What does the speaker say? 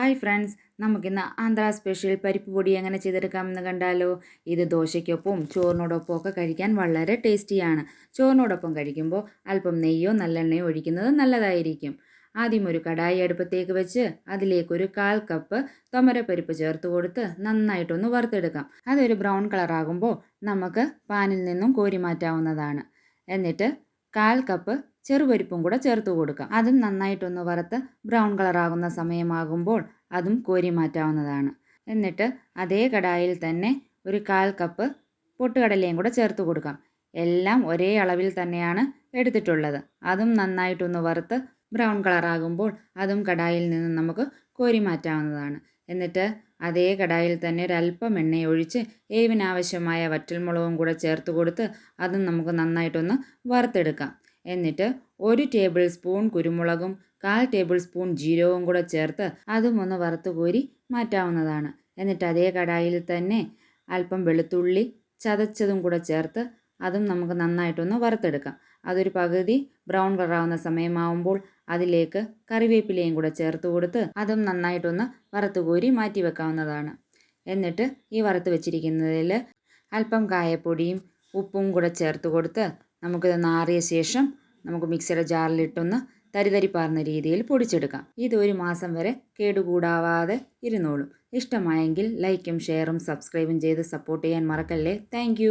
Hi friends, നമുക്കിന്ന് Andhra special പരിപ്പ് പൊടി എങ്ങനെ ചെയ്തെടുക്കാമെന്ന് കണ്ടാലോ. ഇത് ദോശയ്ക്കൊപ്പം ചോറിനോടൊപ്പം ഒക്കെ കഴിക്കാൻ വളരെ ടേസ്റ്റിയാണ്. ചോറിനോടൊപ്പം കഴിക്കുമ്പോൾ അല്പം നെയ്യോ നല്ലെണ്ണയോ ഒഴിക്കുന്നത് നല്ലതായിരിക്കും. ആദ്യം ഒരു കടായി അടുപ്പത്തേക്ക് വെച്ച് അതിലേക്കൊരു 1/4 കപ്പ് തുമരപ്പരിപ്പ് ചേർത്ത് കൊടുത്ത് നന്നായിട്ടൊന്ന് വറുത്തെടുക്കാം. അതൊരു ബ്രൗൺ കളറാകുമ്പോൾ നമുക്ക് പാനിൽ നിന്നും കോരി മാറ്റാവുന്നതാണ്. എന്നിട്ട് 1/4 കപ്പ് ചെറുപരിപ്പും കൂടെ ചേർത്ത് കൊടുക്കാം. അതും നന്നായിട്ടൊന്ന് വറുത്ത് ബ്രൗൺ കളറാകുന്ന സമയമാകുമ്പോൾ അതും കോരി മാറ്റാവുന്നതാണ്. എന്നിട്ട് അതേ കടായിൽ തന്നെ ഒരു 1/4 കപ്പ് പൊട്ടുകടലയും കൂടെ ചേർത്ത് കൊടുക്കാം. എല്ലാം ഒരേ അളവിൽ തന്നെയാണ് എടുത്തിട്ടുള്ളത്. അതും നന്നായിട്ടൊന്ന് വറുത്ത് ബ്രൗൺ കളറാകുമ്പോൾ അതും കടായിൽ നിന്ന് നമുക്ക് കോരി മാറ്റാവുന്നതാണ്. എന്നിട്ട് അതേ കടായിൽ തന്നെ ഒരല്പം എണ്ണയൊഴിച്ച് എരിവിനാവശ്യമായ വറ്റൽമുളകും കൂടെ ചേർത്ത് കൊടുത്ത് അതും നമുക്ക് നന്നായിട്ടൊന്ന് വറുത്തെടുക്കാം. എന്നിട്ട് 1 ടേബിൾ സ്പൂൺ കുരുമുളകും 1/4 ടേബിൾ സ്പൂൺ ജീരകവും കൂടെ ചേർത്ത് അതും ഒന്ന് വറുത്ത് കോരി മാറ്റാവുന്നതാണ്. എന്നിട്ട് അതേ കടായിൽ തന്നെ അല്പം വെളുത്തുള്ളി ചതച്ചതും കൂടെ ചേർത്ത് അതും നമുക്ക് നന്നായിട്ടൊന്ന് വറുത്തെടുക്കാം. അതൊരു പകുതി ബ്രൗൺ കളറാവുന്ന സമയമാവുമ്പോൾ അതിലേക്ക് കറിവേപ്പിലയും കൂടെ ചേർത്ത് കൊടുത്ത് അതും നന്നായിട്ടൊന്ന് വറുത്ത് കോരി മാറ്റി വെക്കാവുന്നതാണ്. എന്നിട്ട് ഈ വറുത്ത് വെച്ചിരിക്കുന്നതിൽ അല്പം കായപ്പൊടിയും ഉപ്പും കൂടെ ചേർത്ത് കൊടുത്ത് നമുക്കിത് നാറിയ ശേഷം നമുക്ക് മിക്സിയുടെ ജാറിലിട്ടൊന്ന് തരിതരിപ്പാർന്ന രീതിയിൽ പൊടിച്ചെടുക്കാം. ഇത് 1 മാസം വരെ കേടുകൂടാവാതെ ഇരുന്നോളും. ഇഷ്ടമായെങ്കിൽ ലൈക്കും ഷെയറും സബ്സ്ക്രൈബും ചെയ്ത് സപ്പോർട്ട് ചെയ്യാൻ മറക്കല്ലേ. താങ്ക്